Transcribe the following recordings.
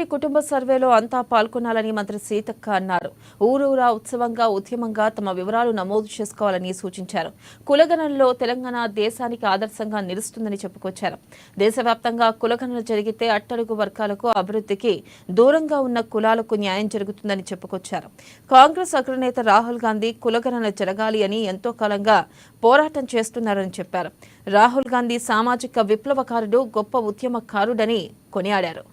ఇంటింటి కుటుంబ సర్వేలో అంతా పాల్గొనాలని మంత్రి సీతక్క అన్నారు. ఊరూరా ఉత్సవంగా ఉద్యమంగా తమ వివరాలు నమోదు చేసుకోవాలని సూచించారు. కులగణనలో తెలంగాణ దేశానికి ఆదర్శంగా నిలుస్తుందని చెప్పుకొచ్చారు. దేశవ్యాప్తంగా కులగణన జరిగితే అట్టడుగు వర్గాలకు అభివృద్ధికి దూరంగా ఉన్న కులాలకు న్యాయం జరుగుతుందని చెప్పుకొచ్చారు. కాంగ్రెస్ అగ్రనేత రాహుల్ గాంధీ కులగణన జరగాలి అని ఎంతో కాలంగా పోరాటం చేస్తున్నారని చెప్పారు. రాహుల్ గాంధీ సామాజిక విప్లవకారుడు, గొప్ప ఉద్యమకారుడని కొనియాడారు.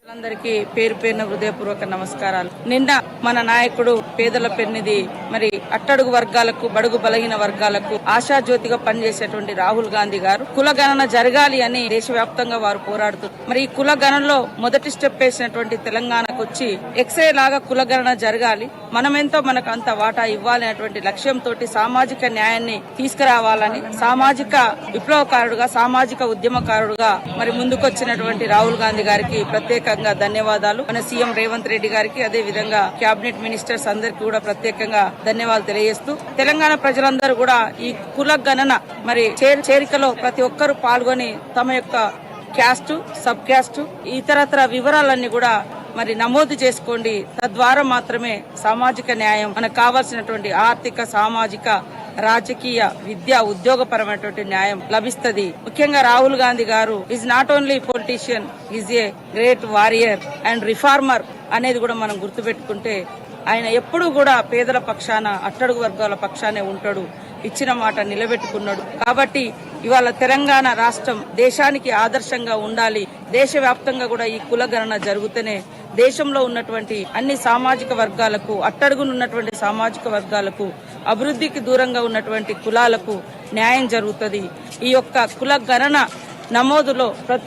అందరికీ పేరు పేరున హృదయపూర్వక నమస్కారాలు. నిన్న మన నాయకుడు పేదల పెన్నిది మరి అట్టడుగు వర్గాలకు, బడుగు బలహీన వర్గాలకు ఆశాజ్యోతిగా పనిచేసేటువంటి రాహుల్ గాంధీ గారు కులగణన జరగాలి అని దేశవ్యాప్తంగా వారు పోరాడుతున్నారు. మరి ఈ కులగణనలో మొదటి స్టెప్ వేసినటువంటి తెలంగాణకు వచ్చి ఎక్స్రే లాగా కులగణన జరగాలి, మనమెంతో మనకు అంత వాటా ఇవ్వాలి అనేటువంటి లక్ష్యంతో సామాజిక న్యాయాన్ని తీసుకురావాలని సామాజిక విప్లవకారుడుగా, సామాజిక ఉద్యమకారుడుగా మరి ముందుకొచ్చినటువంటి రాహుల్ గాంధీ గారికి ప్రత్యేక ధన్యవాదాలు. మన సీఎం రేవంత్ రెడ్డి గారికి, అదే విధంగా కేబినెట్ మినిస్టర్స్ అందరికీ కూడా ప్రత్యేకంగా ధన్యవాదాలు తెలియజేస్తూ తెలంగాణ ప్రజలందరూ కూడా ఈ కుల గణన మరి చేరికలో ప్రతి ఒక్కరూ పాల్గొని తమ యొక్క క్యాస్ట్, సబ్ క్యాస్ట్, ఇతరత్ర వివరాలన్నీ కూడా మరి నమోదు చేసుకోండి. తద్వారా మాత్రమే సామాజిక న్యాయం, మనకు కావాల్సినటువంటి ఆర్థిక, సామాజిక, రాజకీయ, విద్యా, ఉద్యోగపరమైనటువంటి న్యాయం లభిస్తుంది. ముఖ్యంగా రాహుల్ గాంధీ గారు is not only politician, is a great warrior and reformer అనేది కూడా మనం గుర్తుపెట్టుకుంటే ఆయన ఎప్పుడూ కూడా పేదల పక్షాన, అట్టడుగు వర్గాల పక్షానే ఉంటాడు. ఇచ్చిన మాట నిలబెట్టుకున్నాడు. కాబట్టి ఇవాళ తెలంగాణ రాష్ట్రం దేశానికి ఆదర్శంగా ఉండాలి. దేశవ్యాప్తంగా కూడా ఈ కులగణన జరుగుతూనే దేశంలో ఉన్నటువంటి అన్ని సామాజిక వర్గాలకు, అట్టడుగునున్నటువంటి సామాజిక వర్గాలకు, అభివృద్ధికి దూరంగా ఉన్నటువంటి కులాలకు న్యాయం జరుగుతుంది. ఈ యొక్క కుల గణన నమోదులో